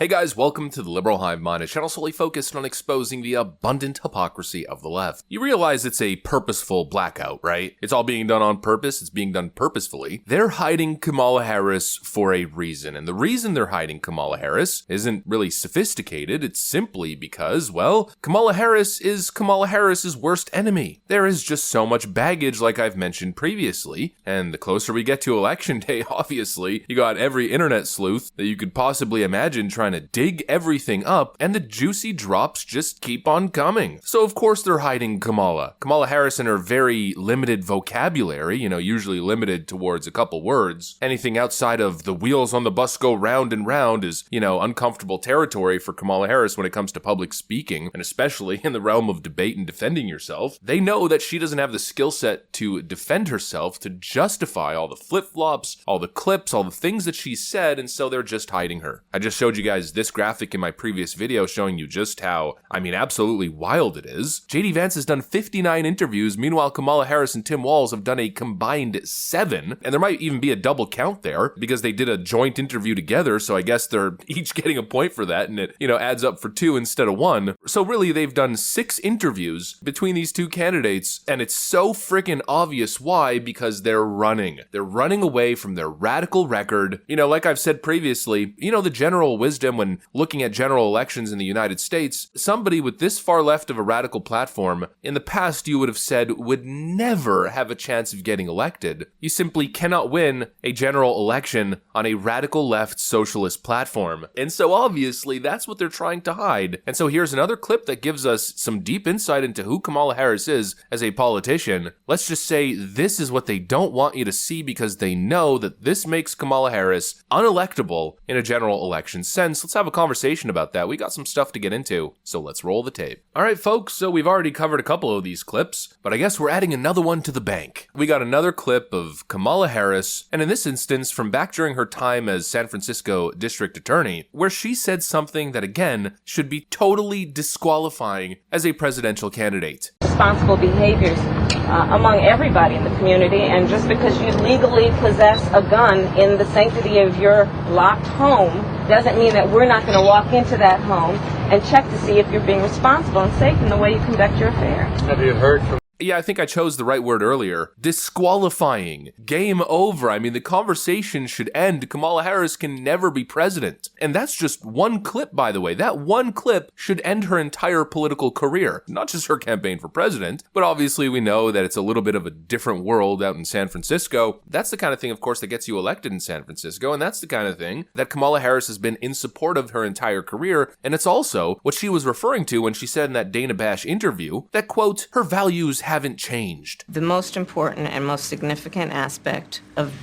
Hey guys, welcome to the Liberal Hive Mind, a channel solely focused on exposing the abundant hypocrisy of the left. You realize it's a purposeful blackout, right? It's all being done on purpose, it's being done purposefully. They're hiding Kamala Harris for a reason, and the reason they're hiding Kamala Harris isn't really sophisticated, it's simply because, well, Kamala Harris is Kamala Harris's worst enemy. There is just so much baggage like I've mentioned previously, and the closer we get to election day, obviously, you got every internet sleuth that you could possibly imagine trying to dig everything up, and the juicy drops just keep on coming. So of course they're hiding Kamala. Kamala Harris and her very limited vocabulary, usually limited towards a couple words. Anything outside of the wheels on the bus go round and round is, uncomfortable territory for Kamala Harris when it comes to public speaking, and especially in the realm of debate and defending yourself. They know that she doesn't have the skill set to defend herself, to justify all the flip-flops, all the clips, all the things that she said, and so they're just hiding her. I just showed you guys this graphic in my previous video showing you just how, absolutely wild it is. JD Vance has done 59 interviews, meanwhile Kamala Harris and Tim Walz have done a combined 7, and there might even be a double count there because they did a joint interview together, so I guess they're each getting a point for that, and it, adds up for 2 instead of 1. So really, they've done 6 interviews between these two candidates, and it's so freaking obvious why, because they're running. They're running away from their radical record. Like I've said previously, the general wisdom when looking at general elections in the United States, somebody with this far left of a radical platform, in the past you would have said would never have a chance of getting elected. You simply cannot win a general election on a radical left socialist platform. And so obviously that's what they're trying to hide. And so here's another clip that gives us some deep insight into who Kamala Harris is as a politician. Let's just say this is what they don't want you to see because they know that this makes Kamala Harris unelectable in a general election sense. Let's have a conversation about that. We got some stuff to get into, so let's roll the tape. All right, folks, so we've already covered a couple of these clips, but I guess we're adding another one to the bank. We got another clip of Kamala Harris, and in this instance, from back during her time as San Francisco District Attorney, where she said something that, again, should be totally disqualifying as a presidential candidate. Responsible behaviors among everybody in the community, and just because you legally possess a gun in the sanctity of your locked home doesn't mean that we're not going to walk into that home and check to see if you're being responsible and safe in the way you conduct your affairs. Have you heard from... Yeah, I think I chose the right word earlier. Disqualifying. Game over. The conversation should end. Kamala Harris can never be president. And that's just one clip, by the way. That one clip should end her entire political career. Not just her campaign for president, but obviously we know that it's a little bit of a different world out in San Francisco. That's the kind of thing, of course, that gets you elected in San Francisco, and that's the kind of thing that Kamala Harris has been in support of her entire career, and it's also what she was referring to when she said in that Dana Bash interview that, quote, her values haven't changed. The most important and most significant aspect of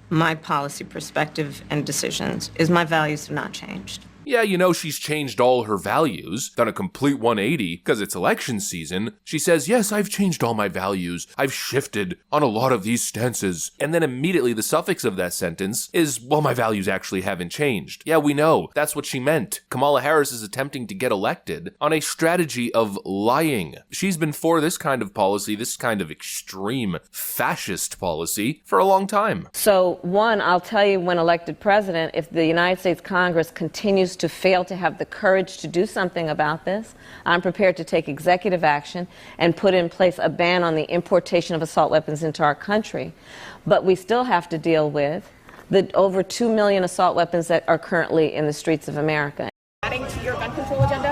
my policy perspective and decisions is my values have not changed. Yeah, she's changed all her values, done a complete 180 because it's election season. She says, yes, I've changed all my values. I've shifted on a lot of these stances. And then immediately the suffix of that sentence is, well, my values actually haven't changed. Yeah, we know. That's what she meant. Kamala Harris is attempting to get elected on a strategy of lying. She's been for this kind of policy, this kind of extreme fascist policy for a long time. So, one, I'll tell you, when elected president, if the United States Congress continues to fail to have the courage to do something about this, I'm prepared to take executive action and put in place a ban on the importation of assault weapons into our country. But we still have to deal with the over 2 million assault weapons that are currently in the streets of America. Adding to your gun control agenda?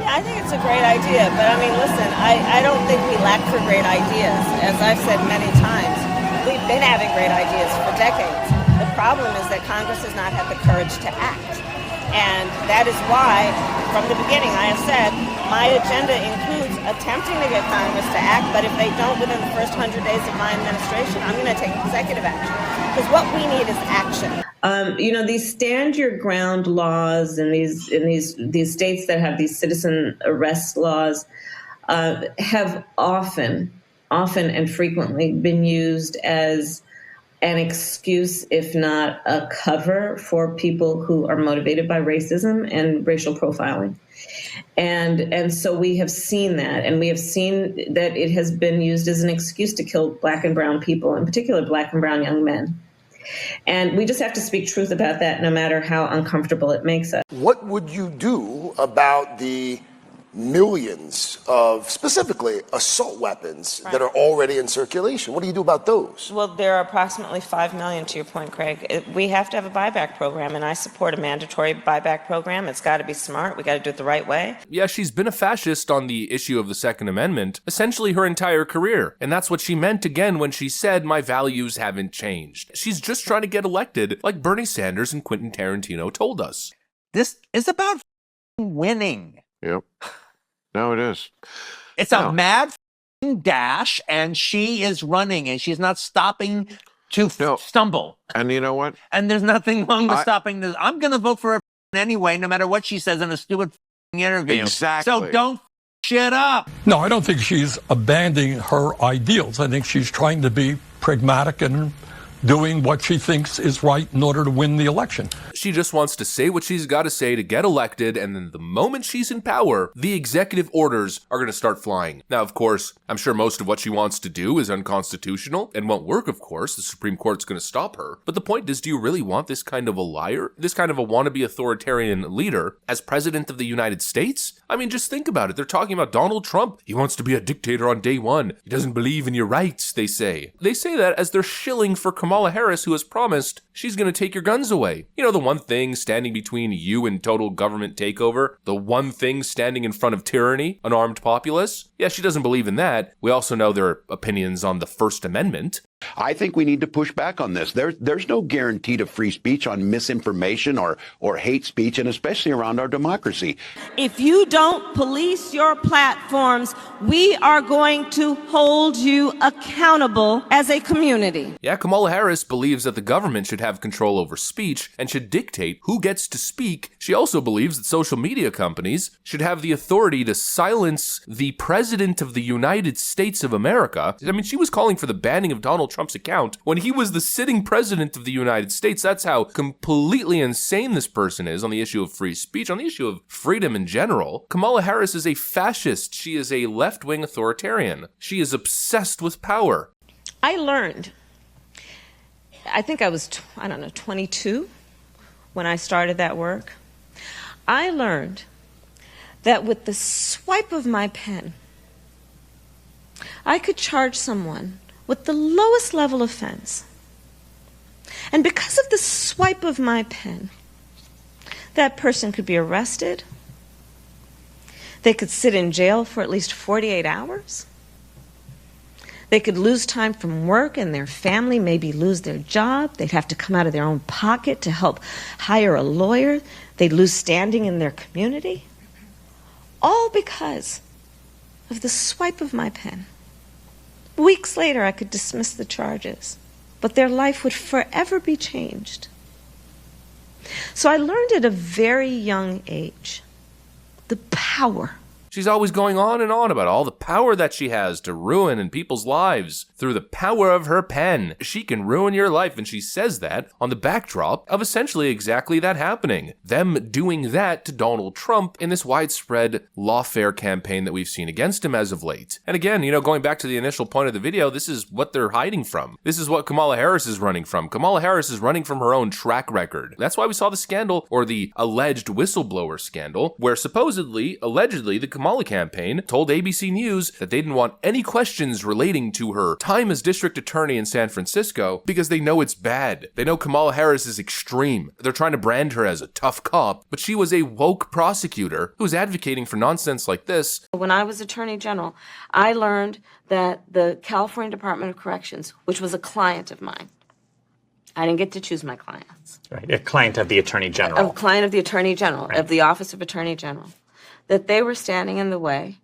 Yeah, I think it's a great idea, but listen, I don't think we lack for great ideas. As I've said many times, we've been having great ideas for decades. The problem is that Congress has not had the courage to act. And that is why, from the beginning, I have said, my agenda includes attempting to get Congress to act, but if they don't within the first 100 days of my administration, I'm going to take executive action. Because what we need is action. These stand your ground laws and these states that have these citizen arrest laws have often and frequently been used as an excuse, if not a cover, for people who are motivated by racism and racial profiling. And so we have seen that, and we have seen that it has been used as an excuse to kill Black and brown people, in particular Black and brown young men. And we just have to speak truth about that, no matter how uncomfortable it makes us. What would you do about the millions of, specifically, assault weapons that are already in circulation? What do you do about those? Well, there are approximately 5 million, to your point, Craig. We have to have a buyback program, and I support a mandatory buyback program. It's got to be smart. We got to do it the right way. Yeah, she's been a fascist on the issue of the Second Amendment essentially her entire career. And that's what she meant again when she said, my values haven't changed. She's just trying to get elected like Bernie Sanders and Quentin Tarantino told us. This is about winning. Yep. No, it is. It's a mad dash, and she is running, and she's not stopping to stumble. And you know what? And there's nothing wrong with stopping this. I'm going to vote for her anyway, no matter what she says in a stupid interview. Exactly. So don't shit up. No, I don't think she's abandoning her ideals. I think she's trying to be pragmatic and doing what she thinks is right in order to win the election. She just wants to say what she's got to say to get elected, and then the moment she's in power, the executive orders are going to start flying. Now, of course, I'm sure most of what she wants to do is unconstitutional and won't work, of course. The Supreme Court's going to stop her. But the point is, do you really want this kind of a liar, this kind of a wannabe authoritarian leader as president of the United States? I mean, just think about it. They're talking about Donald Trump. He wants to be a dictator on day one. He doesn't believe in your rights, they say. They say that as they're shilling for Kamala Harris, who has promised she's going to take your guns away. You know, the one thing standing between you and total government takeover, the one thing standing in front of tyranny, an armed populace. Yeah, she doesn't believe in that. We also know their opinions on the First Amendment. I think we need to push back on this. There's no guarantee to free speech on misinformation or hate speech, and especially around our democracy. If you don't police your platforms, we are going to hold you accountable as a community. Yeah, Kamala Harris believes that the government should have control over speech and should dictate who gets to speak. She also believes that social media companies should have the authority to silence the President of the United States of America. I mean, she was calling for the banning of Donald Trump's account when he was the sitting president of the United States. That's how completely insane this person is on the issue of free speech, on the issue of freedom in general. Kamala Harris is a fascist. She is a left-wing authoritarian. She is obsessed with power. I learned, I think I was, 22 when I started that work. I learned that with the swipe of my pen, I could charge someone with the lowest level offense. And because of the swipe of my pen, that person could be arrested. They could sit in jail for at least 48 hours. They could lose time from work, and their family maybe lose their job. They'd have to come out of their own pocket to help hire a lawyer. They'd lose standing in their community. All because of the swipe of my pen. Weeks later, I could dismiss the charges, but their life would forever be changed. So I learned at a very young age the power. She's always going on and on about all the power that she has to ruin in people's lives through the power of her pen. She can ruin your life, and she says that on the backdrop of essentially exactly that happening. Them doing that to Donald Trump in this widespread lawfare campaign that we've seen against him as of late. And again, going back to the initial point of the video, this is what they're hiding from. This is what Kamala Harris is running from. Kamala Harris is running from her own track record. That's why we saw the scandal, or the alleged whistleblower scandal, where allegedly, the Kamala campaign told ABC News that they didn't want any questions relating to her time as district attorney in San Francisco because they know it's bad. They know Kamala Harris is extreme. They're trying to brand her as a tough cop, but she was a woke prosecutor who's advocating for nonsense like this. When I was Attorney General, I learned that the California Department of Corrections, which was a client of mine, I didn't get to choose my clients. Right, a client of the Attorney General. A client of the Attorney General, right. Of the Office of Attorney General. That they were standing in the way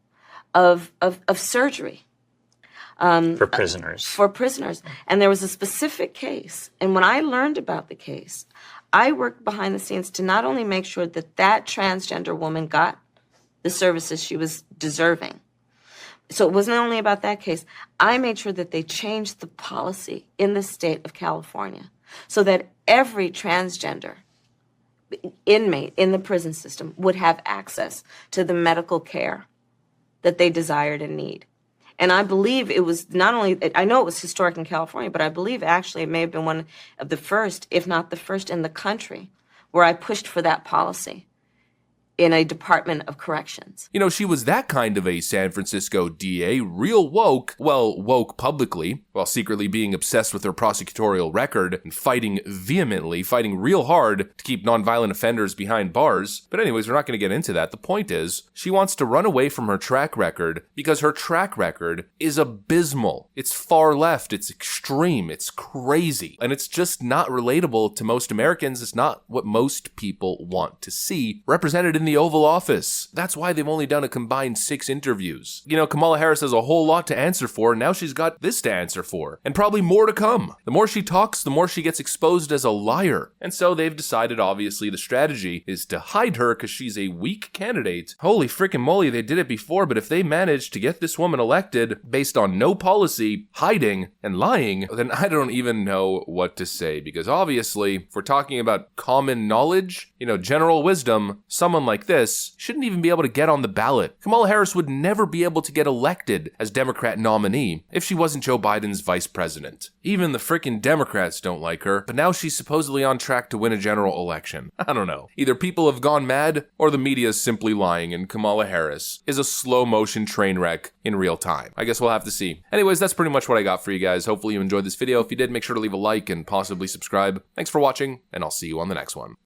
of surgery. For prisoners. For prisoners. And there was a specific case. And when I learned about the case, I worked behind the scenes to not only make sure that that transgender woman got the services she was deserving. So it wasn't only about that case. I made sure that they changed the policy in the state of California so that every transgender inmate in the prison system would have access to the medical care that they desired and need. And I believe it was not only, I know it was historic in California, but I believe actually it may have been one of the first, if not the first in the country, where I pushed for that policy in a Department of Corrections. You know, she was that kind of a San Francisco DA, real woke, well, woke publicly, while secretly being obsessed with her prosecutorial record and fighting vehemently, fighting real hard to keep nonviolent offenders behind bars. But anyways, we're not going to get into that. The point is, she wants to run away from her track record because her track record is abysmal. It's far left, it's extreme, it's crazy, and it's just not relatable to most Americans. It's not what most people want to see represented in the Oval Office. That's why they've only done a combined 6 interviews. You know, Kamala Harris has a whole lot to answer for, and now she's got this to answer for, and probably more to come. The more she talks, the more she gets exposed as a liar. And so they've decided, obviously, the strategy is to hide her because she's a weak candidate. Holy frickin' moly, they did it before, but if they manage to get this woman elected based on no policy, hiding, and lying, then I don't even know what to say, because obviously, if we're talking about common knowledge, you know, general wisdom, someone like this shouldn't even be able to get on the ballot. Kamala Harris would never be able to get elected as Democrat nominee if she wasn't Joe Biden's vice president. Even the frickin' Democrats don't like her, but now she's supposedly on track to win a general election. I don't know. Either people have gone mad, or the media is simply lying, and Kamala Harris is a slow-motion train wreck in real time. I guess we'll have to see. Anyways, that's pretty much what I got for you guys. Hopefully you enjoyed this video. If you did, make sure to leave a like and possibly subscribe. Thanks for watching, and I'll see you on the next one.